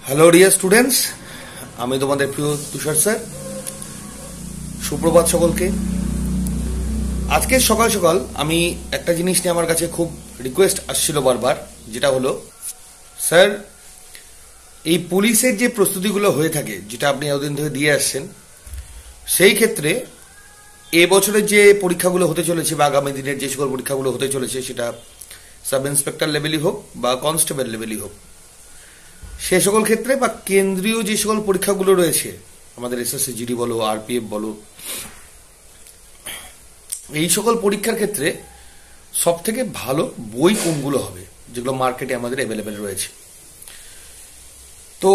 Hello dear students, আমি তোমাদের প্রিয় তুষার স্যার। সুপ্রভাত সকলকে। আজকে সকাল সকাল আমি একটা জিনিস নিয়ে আমার কাছে খুব রিকোয়েস্ট আসছিল বারবার, যেটা হলো স্যার, এই পুলিশের যে প্রস্তুতিগুলো হয়ে থাকে, যেটা আপনি এতদিন ধরে দিয়ে আসছেন, সেই ক্ষেত্রে এবছরের যে পরীক্ষাগুলো হতে চলেছে বা আগামী দিনের যে সকল পরীক্ষাগুলো হতে চলেছে, সেটা সাব ইন্সপেক্টর লেভেলই হোক বা কনস্টেবল লেভেলই হোক, সে সকল ক্ষেত্রে বা কেন্দ্রীয় যে সকল পরীক্ষাগুলো রয়েছে, আমাদের এসএসসি জিডি বলো, আরপিএফ বলো, এই সকল পরীক্ষার ক্ষেত্রে সব থেকে ভালো বই কোনগুলো হবে, যেগুলো মার্কেটে আমাদের অ্যাভেলেবেল রয়েছে। তো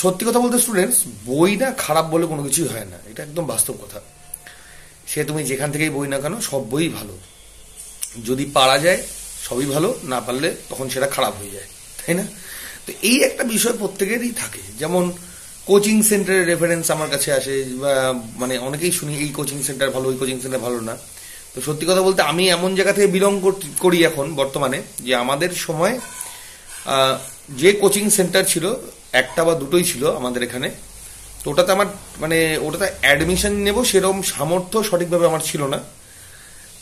সত্যি কথা বলতে স্টুডেন্টস, বই না খারাপ বলে কোনো কিছুই হয় না, এটা একদম বাস্তব কথা। সে তুমি যেখান থেকেই বই না কেন, সব বই ভালো। যদি পারা যায় সবই ভালো, না পারলে তখন সেটা খারাপ হয়ে যায়, তাই না? তো এই একটা বিষয় প্রত্যেকেরই থাকে। যেমন কোচিং সেন্টারের রেফারেন্স আমার কাছে আসে, বা মানে অনেকেই শুনি এই কোচিং সেন্টার ভালো, ওই কোচিং সেন্টার ভালো না। তো সত্যি কথা বলতে আমি এমন জায়গা থেকে বিলং করি এখন বর্তমানে, যে আমাদের সময় যে কোচিং সেন্টার ছিল একটা বা দুটোই ছিল আমাদের এখানে। তো ওটাতে আমার মানে ওটাতে অ্যাডমিশন নেব সেরকম সামর্থ্য সঠিকভাবে আমার ছিল না।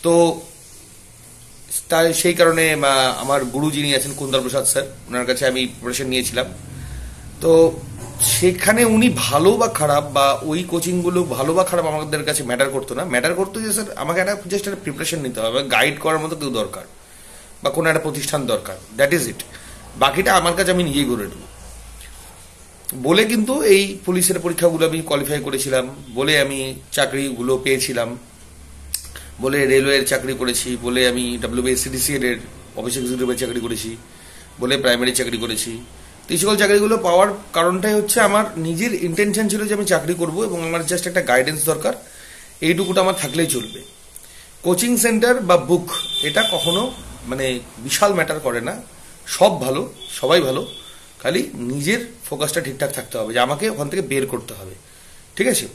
তো তাই সেই কারণে আমার গুরু যিনি আছেন কুন্দর প্রসাদ স্যার, ওনার কাছে আমি প্রিপারেশন নিয়েছিলাম। তো সেখানে উনি ভালো বা খারাপ, বা ওই কোচিংগুলো ভালো বা খারাপ আমাদের কাছে ম্যাটার করতো না। ম্যাটার করতো যে স্যার আমাকে একটা জাস্ট একটা প্রিপারেশন নিতে হবে, গাইড করার মতো কেউ দরকার, বা কোনো একটা প্রতিষ্ঠান দরকার, দ্যাট ইজ ইট। বাকিটা আমার কাছে আমি নিজেই করে নেব বলে কিন্তু এই পুলিশের পরীক্ষাগুলো আমি কোয়ালিফাই করেছিলাম, বলে আমি চাকরিগুলো পেয়েছিলাম, বলে রেলওয়ের চাকরি করেছি, বলে আমি WBSCDCL এর অফিস এক্সিকিউটিভের চাকরি করেছি, বলে প্রাইমারি চাকরি করেছি। তো এই সকল চাকরিগুলো পাওয়ার কারণটাই হচ্ছে আমার নিজের ইন্টেনশন ছিল যে আমি চাকরি করব, এবং আমার জাস্ট একটা গাইডেন্স দরকার, এইটুকুটা আমার থাকলেই চলবে। কোচিং সেন্টার বা বুক এটা কখনো মানে বিশাল ম্যাটার করে না। সব ভালো, সবাই ভালো, খালি নিজের ফোকাসটা ঠিকঠাক থাকতে হবে, যে আমাকে ওখান থেকে বের করতে হবে, ঠিক আছে?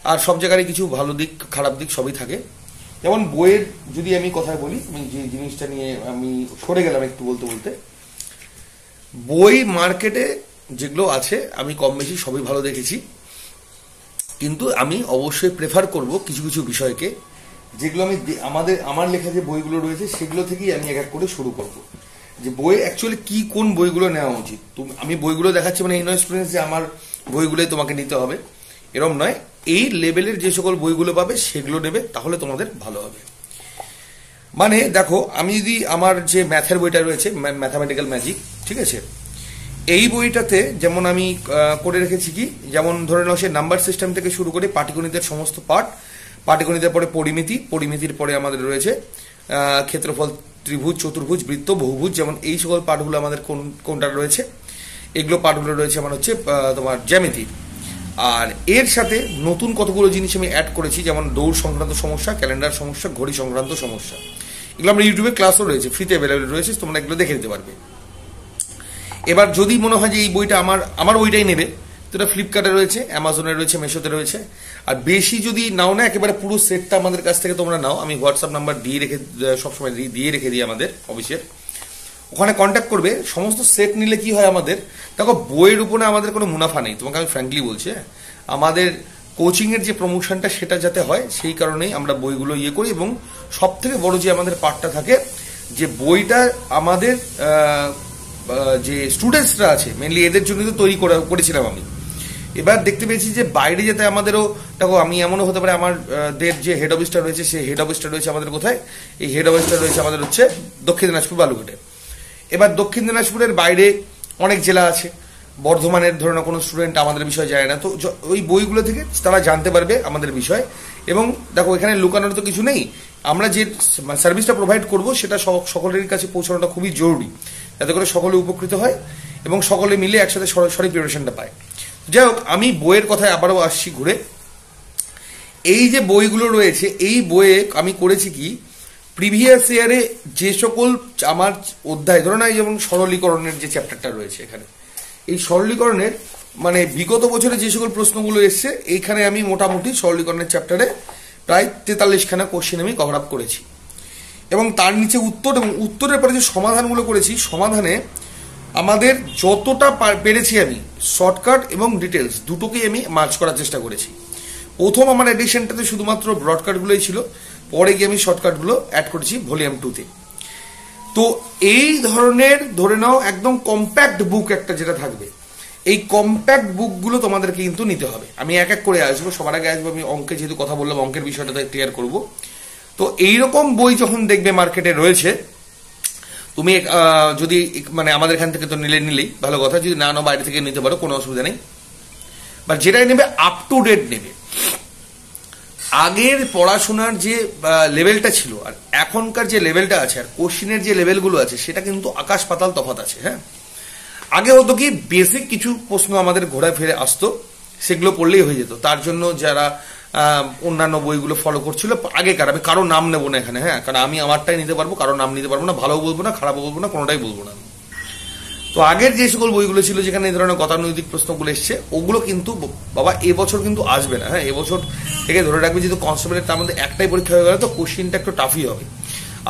আর সব জায়গায় কিছু ভালো দিক খারাপ দিক সবই থাকে। যেমন বইয়ের যদি আমি কথা বলি, আমি যে জিনিসটা নিয়ে আমি সরে গেলাম একটু বলতে বলতে, বই মার্কেটে যেগুলো আছে আমি কম বেশি সবই ভালো দেখেছি, কিন্তু আমি অবশ্যই প্রেফার করব কিছু কিছু বিষয়কে, যেগুলো আমি আমার লেখা যে বইগুলো রয়েছে সেগুলো থেকেই আমি এক এক করে শুরু করব, যে বই অ্যাকচুয়ালি কি কোন বইগুলো নেওয়া উচিত। আমি বইগুলো দেখাচ্ছি মানে এই নয় স্টুডেন্টস যে আমার বইগুলোই তোমাকে নিতে হবে, এরম নয়। এই লেভেলের যে সকল বইগুলো পাবে সেগুলো নেবে, তাহলে তোমাদের ভালো হবে। মানে দেখো, আমি যদি আমার যে ম্যাথের বইটা রয়েছে, ম্যাথামেটিক্যাল ম্যাজিক, ঠিক আছে, এই বইটাতে যেমন আমি করে রেখেছি কি, যেমন ধরে নাও সে নাম্বার সিস্টেম থেকে শুরু করে পাটিগণিতের সমস্ত পার্ট, পাটিগণিতের পরে পরিমিতি, পরিমিতির পরে আমাদের রয়েছে ক্ষেত্রফল, ত্রিভুজ, চতুর্ভুজ, বৃত্ত, বহুভুজ, যেমন এই সকল পাঠগুলো আমাদের কোনটা রয়েছে, এগুলো পাঠগুলো রয়েছে আমার হচ্ছে তোমার জ্যামিতির। আর এর সাথে নতুন কতগুলো জিনিস আমি অ্যাড করেছি, যেমন দৌড় সংক্রান্ত সমস্যা, ক্যালেন্ডার সমস্যা, ঘড়ি সংক্রান্ত সমস্যা। এগুলো আমরা ইউটিউবে ক্লাসও রয়েছে, ফ্রিতে অ্যাভেলেবেল রয়েছে, তোমরা এগুলো দেখে নিতে পারবে। এবার যদি মনে হয় যে এই বইটা আমার বইটাই নেবে, তো এটা ফ্লিপকার্টে রয়েছে, অ্যামাজনে রয়েছে, মেশোতে রয়েছে। আর বেশি যদি নাও না, একেবারে পুরো সেটটা আমাদের কাছ থেকে তোমরা নাও, আমি হোয়াটসঅ্যাপ নাম্বার সবসময় দিয়ে রেখে দিই আমাদের অফিসের, ওখানে কন্ট্যাক্ট করবে। সমস্ত সেট নিলে কি হয় আমাদের, দেখো বইয়ের উপরে আমাদের কোনো মুনাফা নেই, তোমাকে আমি ফ্র্যাঙ্কলি বলছি। আমাদের কোচিংয়ের যে প্রমোশনটা সেটা যাতে হয়, সেই কারণেই আমরা বইগুলো ইয়ে করি। এবং সব থেকে বড় যে আমাদের পার্টটা থাকে, যে বইটা আমাদের যে স্টুডেন্টসরা আছে মেনলি এদের জন্য তো তৈরি করেছিলাম আমি। এবার দেখতে পেয়েছি যে বাইরে যেতে আমাদেরও, দেখো আমি এমনও হতে পারে আমাদের যে হেড অফিসটা রয়েছে, সেই হেড অফিসটা রয়েছে আমাদের কোথায়, এই হেড অফিসটা রয়েছে আমাদের হচ্ছে দক্ষিণ দিনাজপুর বালুঘাটে। এবার দক্ষিণ দিনাজপুরের বাইরে অনেক জেলা আছে, বর্ধমানের ধরো না কোনো স্টুডেন্ট আমাদের বিষয় যায় না, তো ওই বইগুলো থেকে তারা জানতে পারবে আমাদের বিষয়। এবং দেখো এখানে লুকানোর তো কিছু নেই, আমরা যে সার্ভিসটা প্রোভাইড করব সেটা সকলের কাছে পৌঁছানোটা খুবই জরুরি, যাতে করে সকলে উপকৃত হয় এবং সকলে মিলে একসাথে সঠিক প্রিপারেশনটা পায়। যাই হোক, আমি বইয়ের কথায় আবারও আসছি ঘুরে। এই যে বইগুলো রয়েছে, এই বইয়ে আমি করেছি কি, প্রিভিয়াস ইয়ারে যে সকল আমার অধ্যায়, ধরো না যেমন সরলীকরণের যে চ্যাপ্টারটা রয়েছে এখানে, এই সরলীকরণের মানে বিগত বছরে যে সকল প্রশ্নগুলো এসছে, এইখানে আমি মোটামুটি সরলীকরণের চ্যাপ্টারে প্রায় 43খানা কোশ্চেন আমি কভার আপ করেছি। এবং তার নিচে উত্তর, এবং উত্তরের পরে যে সমাধানগুলো করেছি, সমাধানে আমাদের যতটা পেরেছি আমি শর্টকাট এবং ডিটেলস দুটোকেই আমি মার্চ করার চেষ্টা করেছি। প্রথম আমার এডিশনটাতে শুধুমাত্র ব্রডকাটগুলোই ছিল, পরে গিয়ে আমি শর্টকাটগুলো অ্যাড করেছি ভলিউম 2-তে। তো এই ধরনের ধরে নাও একদম কম্প্যাক্ট বুক একটা যেটা থাকবে, এই কম্প্যাক্ট বুকগুলো তোমাদেরকে কিন্তু নিতে হবে। আমি এক এক করে আসবো, সবার আগে আসবো আমি অঙ্কে, যেহেতু কথা বললাম অঙ্কের বিষয়টা ক্লিয়ার করব। তো এইরকম বই যখন দেখবে মার্কেটে রয়েছে, তুমি যদি মানে আমাদের এখান থেকে তো নিলেই ভালো কথা, যদি না নাও বাইরে থেকে নিতে পারো কোনো অসুবিধা নেই, বা যেটাই নেবে আপ টু ডেট নেবে। আগের পড়াশোনার যে লেভেলটা ছিল আর এখনকার যে লেভেলটা আছে আর কোশ্চিনের যে লেভেলগুলো আছে সেটা কিন্তু আকাশ পাতাল তফাৎ আছে। হ্যাঁ, আগে হতো কি বেসিক কিছু প্রশ্ন আমাদের ঘোরায় ফিরে আসতো, সেগুলো পড়লেই হয়ে যেত। তার জন্য যারা অন্যান্য বইগুলো ফলো করছিল আগেকার, আমি কারো নাম নেবো না এখানে, হ্যাঁ, কারণ আমি আমারটাই নিতে পারবো, কারো নাম নিতে পারবো না, ভালো বলবো না, খারাপও বলবো না, কোনোটাই বলবো না। তো আগের যে সকল বইগুলো ছিল যেখানে এই ধরনের গতানুগতিক প্রশ্নগুলো এসছে, ওগুলো কিন্তু বাবা এবছর কিন্তু আসবে না। হ্যাঁ, এবছর থেকে ধরে রাখবে, যেহেতু কনস্টেবলের তার মধ্যে একটাই পরীক্ষা হয়ে গেলে তো কোশ্চিনটা একটু টাফই হবে,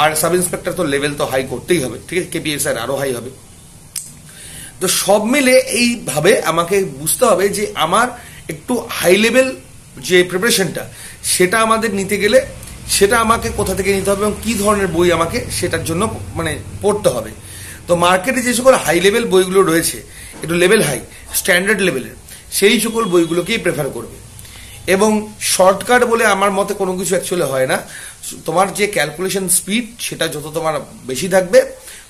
আর সাব ইন্সপেক্টর তো লেভেল তো হাই করতেই হবে, ঠিক আছে, কেপিএসআর আরো হাই হবে। তো সব মিলে এইভাবে আমাকে বুঝতে হবে যে আমার একটু হাই লেভেল যে প্রিপারেশনটা সেটা আমাদের নিতে গেলে সেটা আমাকে কোথা থেকে নিতে হবে এবং কি ধরনের বই আমাকে সেটার জন্য মানে পড়তে হবে। তো মার্কেটে যে সকল হাই লেভেল বইগুলো রয়েছে, একটু লেভেল হাই স্ট্যান্ডার্ড লেভেলের, সেই সকল বইগুলোকেই প্রেফার করবে। এবং শর্টকাট বলে আমার মতে কোনো কিছু অ্যাকচুয়ালি হয় না। তোমার যে ক্যালকুলেশন স্পিড সেটা যত তোমার বেশি থাকবে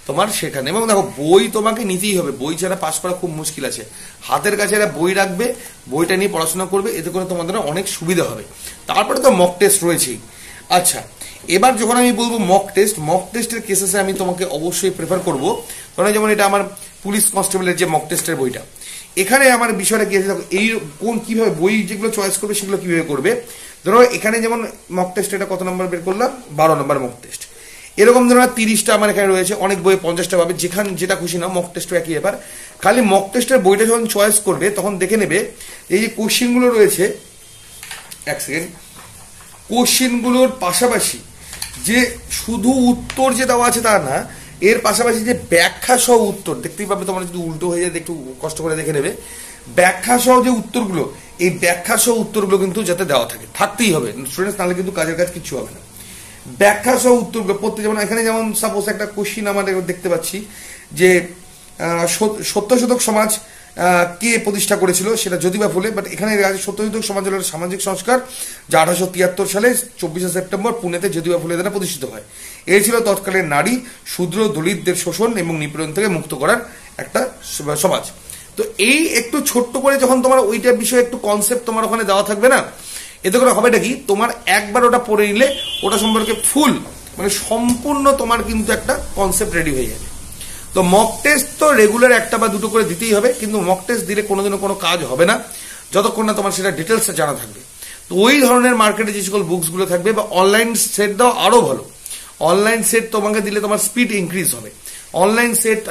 তোমার সেখানে, এবং দেখো বই তোমাকে নিতেই হবে, বই ছাড়া পাস করা খুব মুশকিল আছে। হাতের কাছে একটা বই রাখবে, বইটা নিয়ে পড়াশোনা করবে, এতে করে তোমাদের অনেক সুবিধা হবে। তারপরে তো মক টেস্ট রয়েছেই। আচ্ছা, এবার যখন আমি বলবো মক টেস্টের কেসেসে আমি তোমাকে অবশ্যই প্রেফার করবো। কারণ যেমন এটা আমার পুলিশ কনস্টেবলের যে মক টেস্টের বইটা, এখানে আমার বিষয়টা কি আছে, এই কোন কিভাবে বই যেগুলো চয়েস করবে সেগুলো কিভাবে করবে। ধরো এখানে যেমন মক টেস্ট, এটা কত নম্বর বের করলাম, 12 নম্বর মক টেস্ট। এরকম ধরো 30টা আমার এখানে রয়েছে, অনেক বই 50টা পাবে, যেখানে যেটা খুশি না। মক টেস্টও একই ব্যাপার, খালি মক টেস্টের বইটা যখন চয়েস করবে তখন দেখে নেবে এই যে কোশ্চিনগুলো রয়েছে, এক সেকেন্ড, কোশ্চিনগুলোর পাশাপাশি যে শুধু উত্তর যে দেওয়া আছে তা না, এর পাশাপাশি যে ব্যাখ্যা সহ উত্তর দেখতেই পাবে। তোমরা যদি উল্টো হয়ে যায় একটু কষ্ট করে দেখে নেবে, ব্যাখ্যা সহ যে উত্তরগুলো, এই ব্যাখ্যা সহ উত্তরগুলো কিন্তু যাতে দেওয়া থাকে, থাকতেই হবে স্টুডেন্টস, নাহলে কিন্তু কাজের কাজ কিছু হবে না। ব্যাখ্যা সহ উত্তরগুলো পড়তে, যেমন এখানে যেমন সাপোজ একটা কোশ্চিন আমাদের দেখতে পাচ্ছি যে সত্যশোধক সমাজ কে প্রতিষ্ঠা করেছিল, সেটা যদিবা ফুলে, বাট এখানে সত্যশোধক সমাজ হল সামাজিক সংস্কার যা 1873 সালে 24শে সেপ্টেম্বর পুনেতে যদিবা ফুলে দ্বারা প্রতিষ্ঠিত হয়। এই ছিল তৎকালীন নারী, শূদ্র, দলিতদের শোষণ এবং নিপীড়ন থেকে মুক্ত করার একটা সমাজ। তো এই একটু ছোট্ট করে যখন তোমার ওইটার বিষয়ে একটু কনসেপ্ট তোমার ওখানে দেওয়া থাকবে না, এতে করে হবেটা কি, তোমার একবার ওটা পড়ে নিলে ওটা সম্পর্কে ফুল মানে সম্পূর্ণ তোমার কিন্তু একটা কনসেপ্ট রেডি হয়ে যাবে। তো মক টেস্ট তো রেগুলার একটা বা দুটো করে দিতেই হবে, কিন্তু মক টেস্ট দিলে কোনোদিনও কোনো কাজ হবে না যতক্ষণ না তোমার সেটা ডিটেলস জানা থাকবে। তো ওই ধরনের মার্কেটে যে সকল বুকসগুলো থাকবে, বা অনলাইন সেট দাও আরো ভালো। অনলাইন সেট তোমাকে দিলে তোমার স্পিড ইনক্রিজ হবে। অনলাইন সেট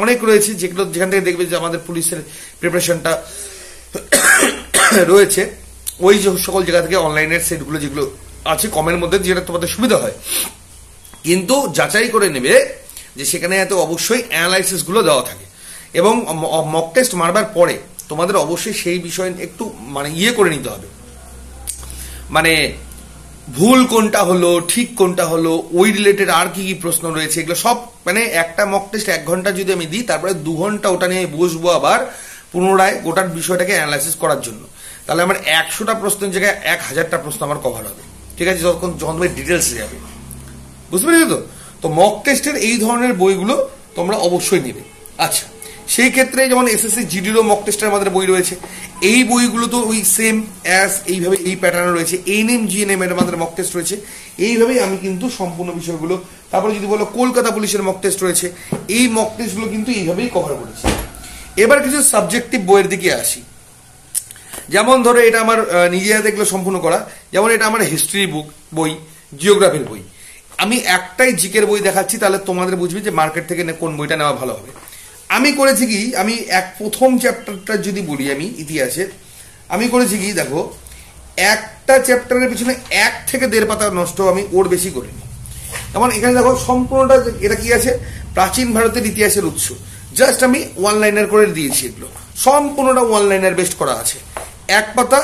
অনেক রয়েছে যেগুলো, যেখান থেকে দেখবে যে আমাদের পুলিশের প্রিপারেশনটা রয়েছে, ওই যে সকল জায়গা থেকে অনলাইনের সেটগুলো যেগুলো আছে কমের মধ্যে, যেটা তোমাদের সুবিধা হয়। কিন্তু যাচাই করে নেবে যে সেখানে এত অবশ্যই অ্যানালাইসিস গুলো দেওয়া থাকে, এবং মক টেস্ট মারবার পরে তোমাদের অবশ্যই সেই বিষয় একটু মানে করে নিতে হবে, মানে ভুল কোনটা হলো, ঠিক কোনটা হলো, ওই রিলেটেড আর কি কি প্রশ্ন রয়েছে, এগুলো সব মানে একটা মক টেস্ট 1 ঘন্টা যদি আমি দিই, তারপরে 2 ঘন্টা ওটা নিয়ে বসবো আবার পুনরায় গোটার বিষয়টাকে অ্যানালাইসিস করার জন্য। তাহলে আমার 100টা প্রশ্নের জায়গায় 1000টা প্রশ্ন আমার কভার হবে, ঠিক আছে, যখন তুমি ডিটেলসে যাবে, বুঝতে পেরেছো তো। তো মক টেস্টের এই ধরনের বইগুলো তোমরা অবশ্যই নেবে। আচ্ছা, সেই ক্ষেত্রে যেমন এসএসসি জিডিরও মক টেস্টের আমাদের বই রয়েছে, এই বইগুলো তো ওই সেম অ্যাজ এইভাবে এই প্যাটার্নে রয়েছে। এএনএম জিএনএম এর আমাদের মক টেস্ট রয়েছে, এইভাবেই আমি কিন্তু সম্পূর্ণ বিষয়গুলো, তারপরে যদি বলো কলকাতা পুলিশের মক টেস্ট রয়েছে, এই মক টেস্টগুলো কিন্তু এইভাবেই কভার করেছি। এবার কিছু সাবজেক্টিভ বইয়ের দিকে আসি। যেমন ধরো এটা আমার নিজে হাতে এগুলো সম্পূর্ণ করা, যেমন এটা আমার হিস্ট্রি বুক বই, জিওগ্রাফির বই। আমি একটাই জিকের বই দেখাচ্ছি, তাহলে তোমাদের বুঝবে যে মার্কেট থেকে কোন বইটা নেওয়া ভালো হবে। আমি করেছি কি, আমি প্রথম চ্যাপ্টারটা যদি বলি আমি ইতিহাসের, আমি করেছি কি দেখো, একটা চ্যাপ্টারের পিছনে 1 থেকে 1.5 পাতা নষ্ট আমি ওর বেশি করিনি। যেমন এখানে দেখো সম্পূর্ণটা, এটা কি আছে, প্রাচীন ভারতের ইতিহাসের উৎস, জাস্ট আমি ওয়ান লাইনার করে দিয়েছি, এগুলো সম্পূর্ণটা ওয়ান লাইনার বেস্ট করা আছে, এক পাতা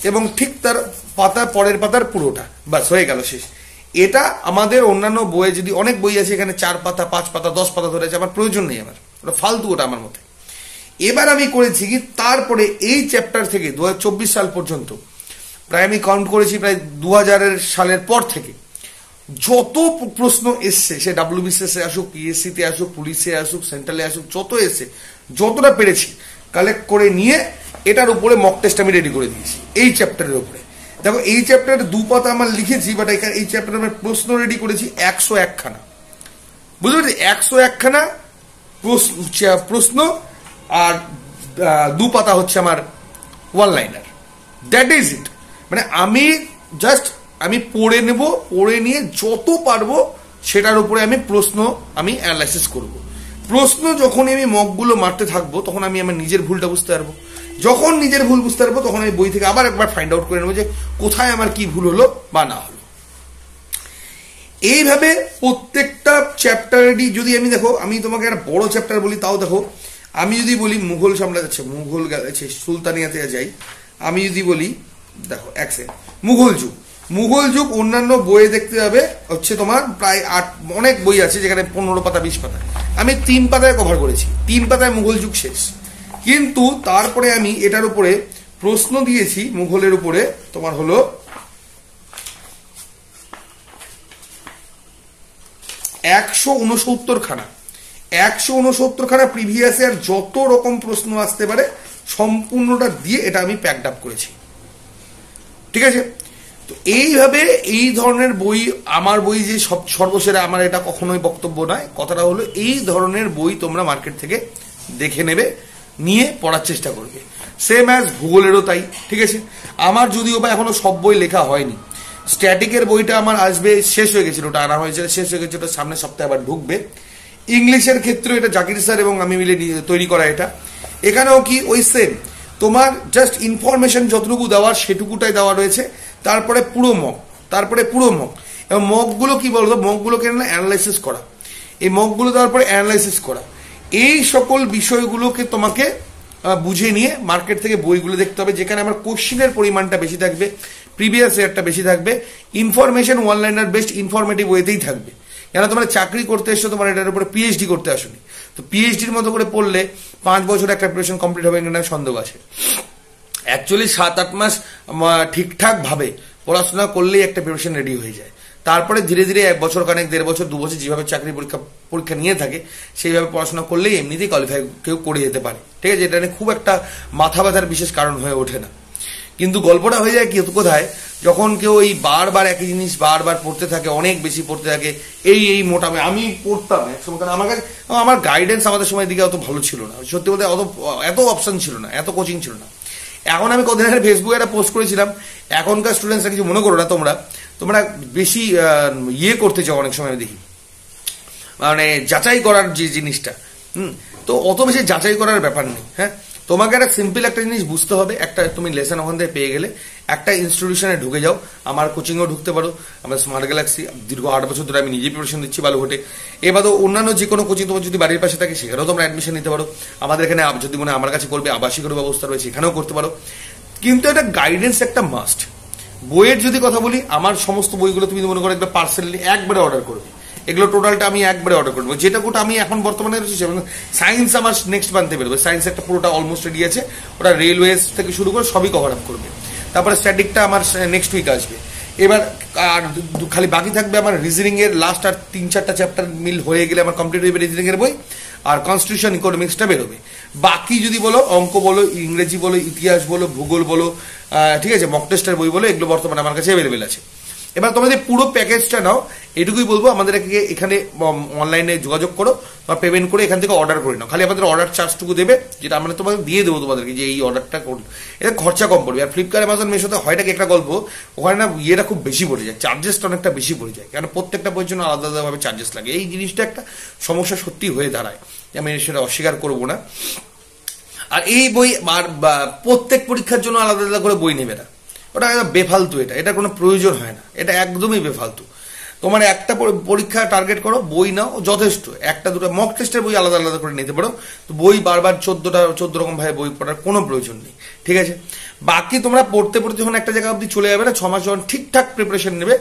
এবং ঠিক তার পাতা পরের পাতার পুরোটা, বাস হয়ে গেল, শেষ। এটা আমাদের অন্যান্য বইয়ে যদি অনেক বই আছে এখানে 4 পাতা 5 পাতা 10 পাতা ধরে আছে, আমার প্রয়োজন নেই, আমার ওটা ফালতু, ওটা আমার মতে। এবার আমি করেছি কি, তারপরে এই চ্যাপ্টার থেকে 2024 সাল পর্যন্ত প্রায় আমি কাউন্ট করেছি, প্রায় 2000 সালের পর থেকে যত প্রশ্ন এসছে, সে ডাব্লিউবিসিএস এ আসুক, পিএসসি তে আসুক, পুলিশে আসুক, সেন্ট্রালে আসুক, যত এসছে, যতটা পেরেছি কালেক্ট করে নিয়ে এটার উপরে মক টেস্ট আমি রেডি করে দিয়েছি এই চ্যাপ্টারের উপরে। দেখো এই চ্যাপ্টারে 2 পাতা আমার লিখেছি, বাট এই চ্যাপ্টারে আমি প্রশ্ন রেডি করেছি 101 খানা, বুঝতে পারছি? 101 খানা প্রশ্ন, আর 2 পাতা হচ্ছে আমার one liner. That is it. মানে আমি জাস্ট আমি পড়ে নেব, পড়ে নিয়ে যত পারবো সেটার উপরে আমি প্রশ্ন আমি অ্যানালাইসিস করব। প্রশ্ন যখন আমি মকগুলো মারতে থাকবো তখন আমি আমার নিজের ভুলটা বুঝতে পারবো, যখন নিজের ভুল বুঝতে পারবো তখন আমি বই থেকে আবার একবার ফাইন্ড আউট করে নেবো যে কোথায় আমার কি ভুল হলো বা না হলো। এইভাবে প্রত্যেকটা চ্যাপ্টারেরই যদি আমি, দেখো আমি তোমাকে একটা বড় চ্যাপ্টার বলি, তাও দেখো আমি যদি বলি মুঘল সাম্রাজ্য, মুঘল গেছে সুলতানিয়াতে যাই, আমি যদি বলি, দেখো এক সেকেন্ড, মুঘল যুগ অন্যান্য বইয়ে দেখতে যাবে হচ্ছে তোমার প্রায় 8, অনেক বই আছে যেখানে 15 পাতা 20 পাতা, আমি 3 পাতায় কভার করেছি, 3 পাতায় মুঘল যুগ শেষ। কিন্তু তারপরে আমি এটার উপরে প্রশ্ন দিয়েছি, মুঘলের উপরে তোমার হলো 169 খানা, 169 খানা প্রিভিয়াস ইয়ার যত রকম প্রশ্ন আসতে পারে সম্পূর্ণটা দিয়ে এটা আমি প্যাকড আপ করেছি, ঠিক আছে? তো এইভাবে এই ধরনের বই, আমার বই যে সর্বসেরা, আমার এটা কখনোই বক্তব্য নয়, কথাটা হলো এই ধরনের বই তোমরা মার্কেট থেকে দেখে নেবে, নিয়ে পড়ার চেষ্টা করবে। সেম অ্যাজ ভূগোলেরও তাই, ঠিক আছে? আমার যদিও বা এখনো সব বই লেখা হয়নি, স্ট্যাটিকের বইটা আমার আসবে, শেষ হয়ে গেছিল, ওটা আনা হয়েছে, শেষ হয়ে গেছে, ওটা সামনের সপ্তাহে আবার ঢুকবে। ইংলিশের ক্ষেত্রে এটা জাকির স্যার এবং আমি মিলে তৈরি করা, এটা এখানেও কি ওই সেম, তোমার জাস্ট ইনফরমেশন যতটুকু দেওয়ার সেটুকুটাই দেওয়া রয়েছে, তারপরে পুরো মক, এবং মকগুলো কি বলতো, মকগুলোকে অ্যানালাইসিস করা, এই মকগুলো দেওয়ার পরে অ্যানালাইসিস করা, এই সকল বিষয়গুলোকে তোমাকে বুঝে নিয়ে মার্কেট থেকে বইগুলো দেখতে হবে, যেখানে আমার কোশ্চিনের পরিমাণটা বেশি থাকবে, প্রিভিয়াস ইয়ারটা বেশি থাকবে, information one liner best informative ওয়েতেই থাকবে। কেন তোমরা চাকরি করতে এসছো, তোমার এটার উপরে পিএইচডি করতে আসোনি, তো পিএইচডির মতো করে পড়লে 5 বছর একটা প্রিপারেশন কমপ্লিট হবে কিনা সন্দেহ আছে। অ্যাকচুয়ালি 7-8 মাস ঠিকঠাক ভাবে পড়াশোনা করলেই একটা প্রিপারেশন রেডি হয়ে যায়, তারপরে ধীরে ধীরে 1 বছর, 1.5 বছর, 2 বছর যেভাবে চাকরি পরীক্ষা নিয়ে থাকে সেইভাবে পড়াশোনা করলেই এমনিতেই কোয়ালিফাই কেউ করে যেতে পারে, ঠিক আছে? এটা খুব একটা মাথা ব্যথার বিশেষ কারণ হয়ে ওঠে না। কিন্তু গল্পটা হয়ে যায় কি কোথায়, যখন কেউ এই বারবার একই জিনিস বারবার পড়তে থাকে, অনেক বেশি পড়তে থাকে, এই মোটামুটি আমি পড়তাম একসময়, কারণ আমার কাছে আমার গাইডেন্স আমাদের সময় দিকে অত ভালো ছিল না, সত্যি বলতে এত অপশন ছিল না, এত কোচিং ছিল না। এখন আমি কদিন আগে ফেসবুকে একটা পোস্ট করেছিলাম, এখনকার স্টুডেন্টসরা কিছু মনে করো না, তোমরা বেশি ইয়ে করতে চাও, অনেক সময় দেখি মানে যাচাই করার যে জিনিসটা, তো অত বেশি যাচাই করার ব্যাপার নেই। হ্যাঁ, তোমাকে একটা সিম্পল একটা জিনিস বুঝতে হবে, একটা তুমি লেসন ওখান থেকে পেয়ে গেলে একটা ইনস্টিটিউশনে ঢুকে যাও, আমার কোচিংও ঢুকতে পারো, আমার স্মার্ট গ্যালাক্সি দীর্ঘ 8 বছর ধরে আমি নিজে প্রিপারেশন দিচ্ছি বালুঘাটে, এবার অন্যান্য যে কোনো কোচিং তোমার যদি বাড়ির পাশে থাকে সেখানেও তোমরা অ্যাডমিশন নিতে পারো, আমাদের এখানে যদি মনে আমার কাছে করবে আবাসিকের ব্যবস্থা রয়েছে, এখানেও করতে পারো, কিন্তু এটা গাইডেন্স একটা মাস্ট। বইয়ের যদি কথা বলি, আমার সমস্ত বইগুলো তুমি মনে করো একবার পার্সেলি একবারে অর্ডার করবে, এগুলো টোটালটা আমি একবারে অর্ডার করবো, যেটা কোটা আমি এখন বর্তমানে সায়েন্স আমার নেক্সট মান্থে বেরোবে, সায়েন্স একটা পুরোটা অলমোস্ট রেডি আছে, ওটা রেলওয়েজ থেকে শুরু করে সবই কভার আপ করবে, তারপরে স্ট্যাটিকটা আমার নেক্সট উইক আসবে। এবার আর খালি বাকি থাকবে আমার রিজনিং এর লাস্ট আর 3-4টা চ্যাপ্টার মিল হয়ে গেলে আমার কমপ্লিট হয়ে রিজনিং এর বই, আর কনস্টিটিউশন ইকোনমিক্সটা বেরোবে। বাকি যদি বলো অঙ্ক বলো, ইংরেজি বলো, ইতিহাস বলো, ভূগোল বলো, ঠিক আছে, মক টেস্টের বই বলো, এগুলো বর্তমানে আমার কাছে অ্যাভেলেবেল আছে। এবার তোমাদের পুরো প্যাকেজটা নাও, এটুকুই বলবো, আমাদের এখানে অনলাইনে যোগাযোগ করো, তোমার পেমেন্ট করে এখান থেকে অর্ডার করে নাও, খালি আমাদের অর্ডার চার্জটুকু দেবে, যেটা আমরা তোমাদের দিয়ে দেবো তোমাদেরকে, যে এই অর্ডারটা করুন, এটা খরচা কম পড়বে। আর ফ্লিপকার্ট, অ্যামাজন, মেশোতে হয়টা একটা গল্প, ওখানে না ইয়েটা খুব বেশি পড়ে যায়, চার্জেসটা অনেকটা বেশি পড়ে যায়, কারণ প্রত্যেকটা বইয়ের জন্য আলাদা আলাদাভাবে চার্জেস লাগে, এই জিনিসটা একটা সমস্যা সত্যি হয়ে দাঁড়ায়, আমি সেটা অস্বীকার করবো না। আর এই বই আর প্রত্যেক পরীক্ষার জন্য আলাদা আলাদা করে বই নেবে না, ওটা বেফালতু, এটা কোনো প্রয়োজন হয় না, এটা একদমই বেফালতু। তোমার একটা পরীক্ষা টার্গেট করো, বই নাও যথেষ্ট, একটা দুটো মক টেস্টের বই আলাদা আলাদা করে নিতে পারো, তো বই বারবার 14 রকম ভাবে বই পড়ার কোনো প্রয়োজন নেই, ঠিক আছে। বাকি তোমরা পড়তে পড়তে যখন একটা জায়গা অবধি চলে যাবে না, 6 মাস যখন ঠিকঠাক প্রিপারেশন নেবে,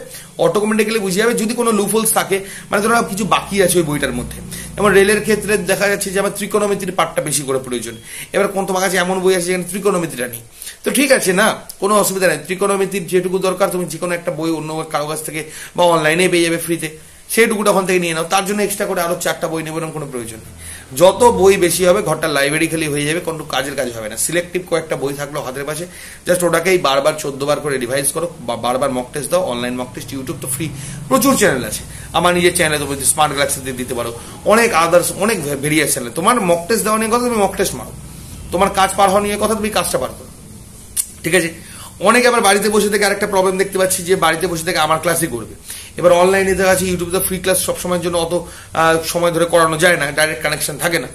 অটোমেটিক্যালি বুঝে যাবে যদি কোনো লুফোলস থাকে, মানে ধরো কিছু বাকি আছে ওই বইটার মধ্যে। যেমন রেলের ক্ষেত্রে দেখা যাচ্ছে যে আমার ত্রিকোণমিতির পার্টটা বেশি করে প্রয়োজন, এবার কোন তোমার কাছে এমন বই আছে যেখানে ত্রিকোণমিতিটা নেই, তো ঠিক আছে না, কোনো অসুবিধা নেই, ত্রিকোণমিতির যেটুকু দরকার তুমি যে কোনো একটা বই অন্য কারো কাছ থেকে বা অনলাইনে পেয়ে যাবে ফ্রিতে, সেইটুকুটা ওখান থেকে নিয়ে নাও, তার জন্য এক্সট্রা করে আরো 4টা বই নেবে কোনো প্রয়োজন নেই। যত বই বেশি হবে ঘরটা লাইব্রেরি খালি হয়ে যাবে, কোনো কাজের কাজ হবে না। সিলেক্টিভ কয়েকটা বই থাকলো হাতের পাশে, জাস্ট ওটাকেই বারবার 14 বার করে রিভাইজ করো, বা বারবার মক টেস্ট দাও, অনলাইন মক টেস্ট, ইউটিউব তো ফ্রি প্রচুর চ্যানেল আছে, আমার নিজের চ্যানেলে তুমি স্মার্ট গ্যালাক্সিতে দিতে পারো, অনেক আদার্স অনেক ভেরিয়াস চ্যানেল। তোমার মক টেস্ট দেওয়া নিয়ে কথা, তুমি মক টেস্ট মারো, তোমার কাজ পার হওয়া নিয়ে কথা, তুমি কাজটা পার করো, ঠিক আছে। অনেকে আবার বাড়িতে বসে থেকে আরেকটা প্রবলেম দেখতে পাচ্ছি যে বাড়িতে বসে থেকে আমার ক্লাসই করবে। এবার অনলাইনে দেখা যাচ্ছে ইউটিউবে তো ফ্রি ক্লাস সব সময়ের জন্য অত সময় ধরে করানো যায় না, ডাইরেক্ট কানেকশন থাকে না।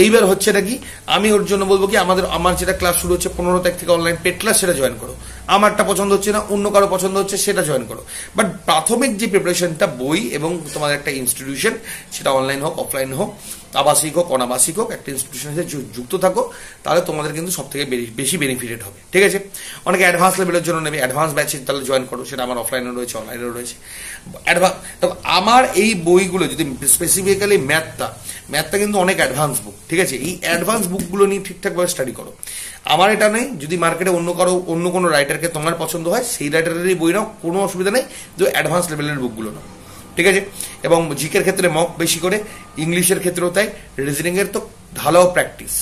এইবার হচ্ছে নাকি আমি ওর জন্য বলবো কি, আমার যেটা ক্লাস শুরু হচ্ছে 15 তারিখ থেকে অনলাইন পেড ক্লাস, সেটা জয়েন করো। আমারটা পছন্দ হচ্ছে না, অন্য কারো পছন্দ হচ্ছে, সেটা জয়েন করো। বাট প্রাথমিক যে প্রিপারেশনটা বই এবং তোমার একটা ইনস্টিটিউশন, সেটা অনলাইন হোক অফলাইন হোক, আবাসিক হোক অনাবাসিক হোক, একটা ইনস্টিটিউশনের সাথে যুক্ত থাকো, তাহলে তোমাদের কিন্তু সব থেকে বেশি বেনিফিটেড হবে, ঠিক আছে। অনেকে অ্যাডভান্স লেভেলের জন্য নেবে, অ্যাডভান্স ব্যাচে তাহলে জয়েন করো, সেটা আমার অফলাইনেও রয়েছে অনলাইনেও রয়েছে। আমার এই বইগুলো যদি স্পেসিফিক্যালি ম্যাথটা কিন্তু অনেক অ্যাডভান্স বুক, ঠিক আছে, এই অ্যাডভান্স বুকগুলো নিয়ে ঠিকঠাকভাবে স্টাডি করো। আমার এটা নেই, যদি মার্কেটে অন্য কোনো রাইটারকে তোমার পছন্দ হয়, সেই রাইটারেরই বই নাও, কোনো অসুবিধা নেই, যে অ্যাডভান্স লেভেলের বুকগুলো নাও, ঠিক আছে। এবং জিকের ক্ষেত্রে মক বেশি করে, ইংলিশের ক্ষেত্রেও তাই, রিজনিং এর তো ঢালাও প্র্যাকটিস।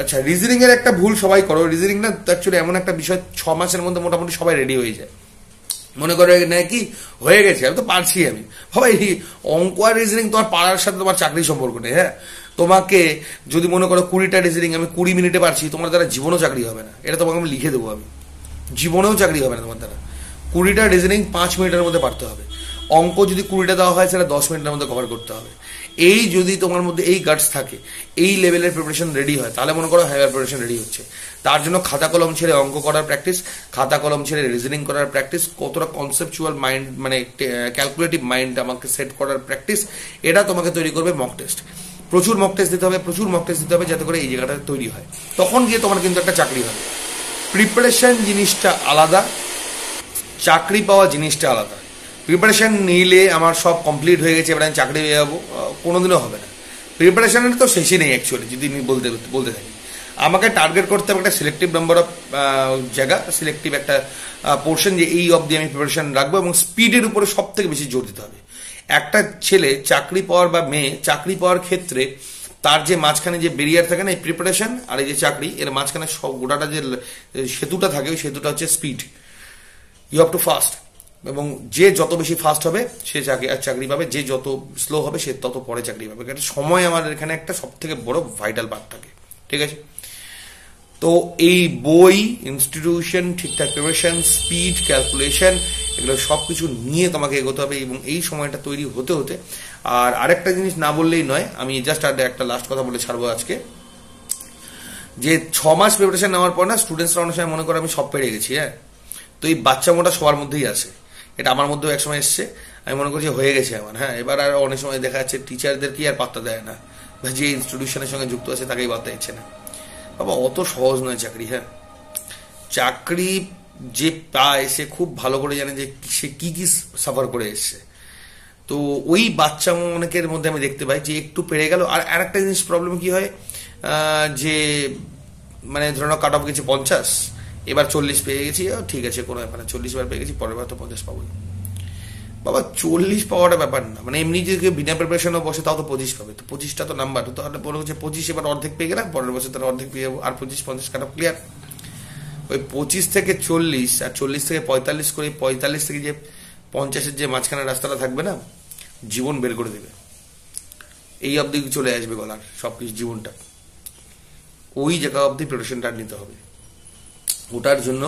আচ্ছা, রিজনিং এর একটা ভুল সবাই করো, রিজনিং না অ্যাকচুয়ালি এমন একটা বিষয় 6 মাসের মধ্যে মোটামুটি সবাই রেডি হয়ে যায়, মনে করে নাকি হয়ে গেছে, আমি তো পারছি, আমি ভাই অঙ্ক আর রিজনিং তোমার পারার সাথে তোমার চাকরির সম্পর্ক নেই, হ্যাঁ। তোমাকে যদি মনে করো 20টা রিজনিং আমি 20 মিনিটে পারছি, তোমার দ্বারা জীবনেও চাকরি হবে না, এটা তোমাকে আমি লিখে দেবো, আমি জীবনেও চাকরি হবে না তোমার দ্বারা। 20টা রিজনিং 5 মিনিটের মধ্যে পারতে হবে, অঙ্ক যদি 20টা দেওয়া হয় সেটা 10 মিনিটের মধ্যে কভার করতে হবে। এই যদি তোমার মধ্যে এই গাটস থাকে, এই লেভেলের প্রিপারেশন রেডি হয়, তাহলে মনে করো হায়ার প্রিপারেশন রেডি হচ্ছে। তার জন্য খাতা কলম ছেড়ে অঙ্ক করার প্র্যাকটিস, খাতা কলম ছেড়ে রিজনিং করার প্র্যাকটিস, কতটা কনসেপচুয়াল মাইন্ড মানে ক্যালকুলেটিভ মাইন্ড আমাকে সেট করার প্র্যাকটিস, এটা তোমাকে তৈরি করবে মক টেস্ট। প্রচুর মক টেস্ট দিতে হবে, প্রচুর মক টেস্ট দিতে হবে, যাতে করে এই জায়গাটা তৈরি হয়, তখন গিয়ে তোমার কিন্তু একটা চাকরি হবে। প্রিপারেশন জিনিসটা আলাদা, চাকরি পাওয়া জিনিসটা আলাদা। প্রিপারেশন নিলে আমার সব কমপ্লিট হয়ে গেছে, এবার আমি চাকরি পেয়ে যাবো, কোনোদিনও হবে না। প্রিপারেশনের তো শেষই নেই অ্যাকচুয়ালি, যদি আমি বলতে থাকি। আমাকে টার্গেট করতে হবে একটা সিলেক্টিভ নাম্বার অফ জায়গা, সিলেক্টিভ একটা পোর্শন, যে এই অবধি আমি প্রিপারেশন রাখবো, এবং স্পিডের উপরে সব থেকে বেশি জোর দিতে হবে। একটা ছেলে চাকরি পাওয়ার বা মেয়ে চাকরি পাওয়ার ক্ষেত্রে তার যে মাঝখানে যে বেরিয়ার থাকে না, এই প্রিপারেশন আর এই যে চাকরি, এর মাঝখানে সব গোটাটা যে সেতুটা থাকে, ওই সেতুটা হচ্ছে speed. You have to fast, এবং যে যত বেশি ফাস্ট হবে সে চাকরি পাবে, যে যত স্লো হবে সে তত পরে চাকরি পাবে। এটা সময় আমার এখানে একটা সব থেকে বড় ভাইটাল পার্ট থাকে, ঠিক আছে। তো এই বই, ইনস্টিটিউশন, ঠিকঠাক প্রিপারেশন, স্পিড, ক্যালকুলেশন, এগুলো সব কিছু নিয়ে তোমাকে এগোতে হবে, এবং এই সময়টা তৈরি হতে হতে। আর আরেকটা জিনিস না বললেই নয়, আমি জাস্ট একটা লাস্ট কথা বলে ছাড়বো আজকে, যে 6 মাস প্রিপারেশন নেওয়ার পর না, স্টুডেন্টসরা অনেক সময় মনে করে আমি সব পেরে গেছি, হ্যাঁ। তো এই বাচ্চা মোটা সবার মধ্যেই আসে, এটা আমার মধ্যেও একসময় এসছে, আমি মনে করছি হয়ে গেছে আমার, হ্যাঁ। এবার আর অনেক সময় দেখা যাচ্ছে টিচারদের কি আর পাত্তা দেয় না, বা যে ইনস্টিটিউশনের সঙ্গে যুক্ত আছে তাকেই পাত্তা দিচ্ছে না। বাবা অত সহজ নয় চাকরি, হ্যাঁ। চাকরি যে পায় সে খুব ভালো করে জানে যে সে কি কি সাফার করে এসছে। তো ওই বাচ্চা অনেকের মধ্যে আমি দেখতে পাই যে একটু পেরে গেল। আর আরেকটা জিনিস প্রবলেম কি হয়, যে মানে ধরো কাট অফ গেছে 50, এবার 40 পেয়ে গেছি, ঠিক আছে কোনো ব্যাপার না, 40 বার পেয়ে গেছি, পরের বার তো 50 পাবোই। বাবা 40 পাওয়াটা ব্যাপার না, মানে এমনি যদি বিনা প্রিপারেশনও বসে তাও তো 25 পাবে, তো 25টা তো নাম্বার, তাহলে বলে হচ্ছে 25, এবার অর্ধেক পেয়ে গেলাম, পরের বছর তাহলে অর্ধেক পেয়ে যাবো, আর 25-50 কাট অফ ক্লিয়ার। ওই 25 থেকে 40 আর 40 থেকে 45 করে, 45 থেকে যে 50-এর যে মাঝখানে রাস্তাটা থাকবে না, জীবন বের করে দেবে, এই অবধি চলে আসবে গলার সবকিছু জীবনটা। ওই জায়গা অবধি প্রিপারেশনটা নিতে হবে। ওটার জন্য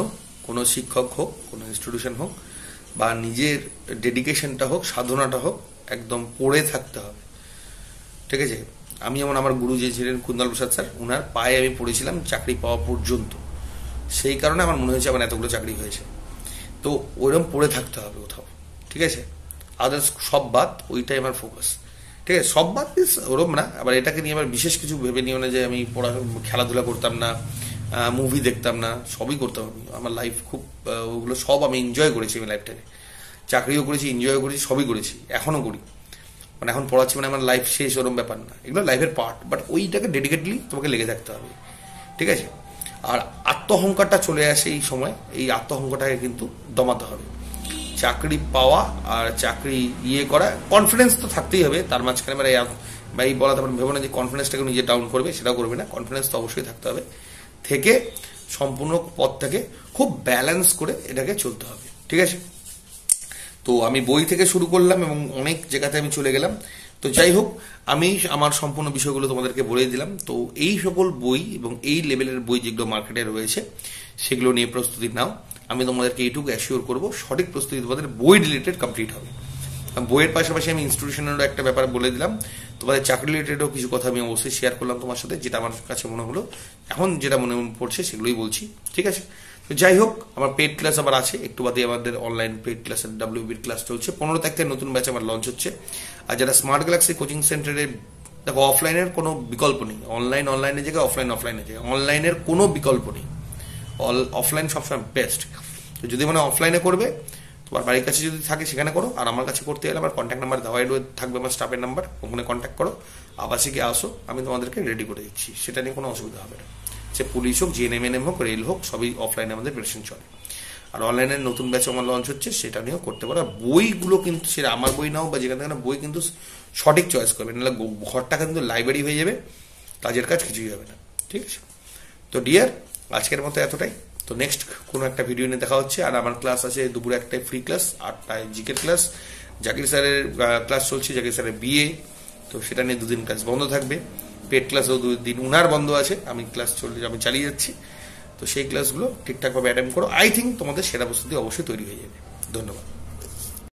কোনো শিক্ষক হোক, কোনো ইনস্টিটিউশন হোক, বা নিজের ডেডিকেশনটা হোক, সাধনাটা হোক, একদম পড়ে থাকতে হবে, ঠিক আছে। আমি যেমন আমার গুরু যে ছিলেন কুন্দল প্রসাদ স্যার, ওনার পায়ে আমি পড়েছিলাম চাকরি পাওয়া পর্যন্ত, সেই কারণে আমার মনে হয়েছে আমার এতগুলো চাকরি হয়েছে। তো ওইরকম পড়ে থাকতে হবে কোথাও, ঠিক আছে। আদার্স সব বাদ, ওইটাই আমার ফোকাস। ঠিক আছে, সব বাদ ওরম না, আবার এটাকে নিয়ে আবার বিশেষ কিছু ভেবে নিও না যে আমি খেলাধুলা করতাম না, মুভি দেখতাম না, সবই করতাম আমি। আমার লাইফ খুব ওগুলো সব আমি এনজয় করেছি আমি লাইফটাকে, চাকরিও করেছি, এনজয় করেছি, সবই করেছি, এখনো করি। মানে এখন পড়াচ্ছি মানে আমার লাইফ শেষ ওরম ব্যাপার না, এগুলো লাইফের পার্ট, বাট ওইটাকে ডেডিকেটলি তোমাকে লেগে থাকতে হবে। ঠিক আছে, আর আত্মহংকারটা চলে আসে এই সময়, এই আত্মহংকারটাকে কিন্তু দমাতে হবে। চাকরি পাওয়া আর চাকরি করা, কনফিডেন্স তো থাকতেই হবে তার মাঝখানে। মানে এই বলা তারপর ভেবো না যে কনফিডেন্সটাকে নিজে ডাউন করবে, সেটাও করবে না। কনফিডেন্স তো অবশ্যই থাকতে হবে, থেকে সম্পূর্ণ পথটাকে খুব ব্যালেন্স করে এটাকে চলতে হবে। ঠিক আছে, তো আমি বই থেকে শুরু করলাম এবং অনেক জায়গাতে আমি চলে গেলাম। তো যাই হোক, আমি আমার সম্পূর্ণ বিষয়গুলো তোমাদেরকে বলে দিলাম। তো এই সকল বই এবং এই লেভেলের বই যেগুলো মার্কেটে রয়েছে সেগুলো নিয়ে প্রস্তুতি নাও। আমি তোমাদেরকে এইটুকু অ্যাসিওর করবো, সঠিক প্রস্তুতি তোমাদের বই রিলেটেড কমপ্লিট হবে। বইয়ের পাশাপাশি আমি ইনস্টিটিউশনেরও একটা ব্যাপার বলে দিলাম, তোমাদের চাকরি রিলেটেডও কিছু কথা আমি অবশ্যই শেয়ার করলাম তোমার সাথে, যেটা আমার কাছে মনে হলো, এখন যেটা মনে পড়ছে সেগুলোই বলছি। ঠিক আছে, তো যাই হোক, আমার পেড ক্লাস আবার আছে একটু বাদে, আমাদের অনলাইন পেড ক্লাসের WBর ক্লাস চলছে। 15 তারিখ থেকে নতুন ব্যাচ আমার লঞ্চ হচ্ছে। আর যারা স্মার্ট গ্যালাক্সি কোচিং সেন্টারে, দেখো অফলাইনের কোনো বিকল্প নেই, অনলাইনের জায়গায় অফলাইনের জায়গায় অনলাইনের কোনো বিকল্প নেই, অফলাইন সবসময় বেস্ট। তো যদি মানে অফলাইনে করবে, তোমার বাড়ির কাছে যদি থাকে সেখানে করো, আর আমার কাছে করতে গেলে আমার কন্ট্যাক্ট নাম্বার দেওয়াই থাকবে, আমার স্টাফের নাম্বার, ওখানে কন্ট্যাক্ট করো, আবাসিকে আসো, আমি তোমাদেরকে রেডি করে দিচ্ছি, সেটা নিয়ে কোনো অসুবিধা হবে না। সে পুলিশ হোক, GNM হোক, রেল হোক, সবই অফলাইনে আমাদের প্রেসেন্ট চলে। আর অনলাইনের নতুন ব্যাচ আমার লঞ্চ হচ্ছে, সেটা নিয়েও করতে পারো। বইগুলো কিন্তু সেটা আমার বই নাও বা যেখানে যেখানে বই, কিন্তু সঠিক চয়েস করবে, নাহলে ঘরটা কিন্তু লাইব্রেরি হয়ে যাবে, কাজের কাজ কিছুই হবে না। ঠিক আছে, তো ডিয়ার, আজকের মতো এতটাই। তো নেক্সট কোনো একটা ভিডিও নিয়ে দেখা হচ্ছে। আর আমার ক্লাস আছে দুপুরে একটাই ফ্রি ক্লাস, 8টায় জিকের ক্লাস, জাকির স্যারের ক্লাস চলছে, জাকির স্যারের BA, তো সেটা নিয়ে 2 দিন ক্লাস বন্ধ থাকবে। পেড ক্লাসও 2 দিন উনার বন্ধ আছে, আমি ক্লাস আমি চালিয়ে যাচ্ছি। তো সেই ক্লাসগুলো ঠিকঠাকভাবে অ্যাটেন্ড করো, আই থিঙ্ক তোমাদের সেরা প্রস্তুতি অবশ্যই তৈরি হয়ে যাবে। ধন্যবাদ।